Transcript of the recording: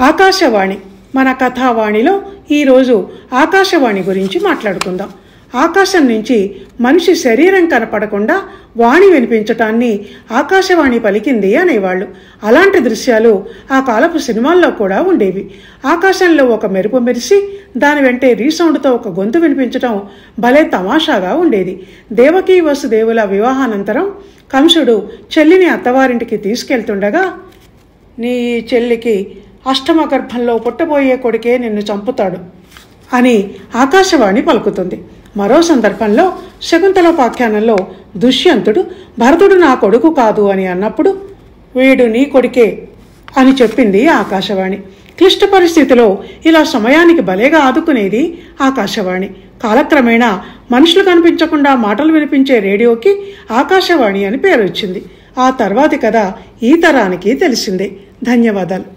ఆకాశవాణి మన కథావాణిలో ఈరోజు ఆకాశవాణి గురించి మాట్లాడుకుందాం. ఆకాశం నుంచి మనిషి శరీరం కనపడకుండా వాణి వినిపించటాన్ని ఆకాశవాణి పలికింది అనేవాళ్ళు. అలాంటి దృశ్యాలు ఆ కాలపు సినిమాల్లో కూడా ఉండేవి. ఆకాశంలో ఒక మెరుపు మెరిసి దాని వెంటే రీసౌండ్తో ఒక గొంతు వినిపించటం భలే తమాషాగా ఉండేది. దేవకీ వసుదేవుల వివాహానంతరం కంసుడు చెల్లిని అత్తవారింటికి తీసుకెళ్తుండగా, నీ చెల్లికి అష్టమ గర్భంలో పుట్టబోయే కొడుకే నిన్ను చంపుతాడు అని ఆకాశవాణి పలుకుతుంది. మరో సందర్భంలో శకుంతలోపాఖ్యానంలో దుష్యంతుడు భరతుడు నా కొడుకు కాదు అని అన్నప్పుడు వీడు నీ కొడుకే అని చెప్పింది ఆకాశవాణి. క్లిష్ట పరిస్థితిలో ఇలా సమయానికి భలేగా ఆదుకునేది ఆకాశవాణి. కాలక్రమేణా మనుషులు కనిపించకుండా మాటలు వినిపించే రేడియోకి ఆకాశవాణి అని పేరు వచ్చింది. ఆ తర్వాతి కథ ఈ తరానికి తెలిసిందే. ధన్యవాదాలు.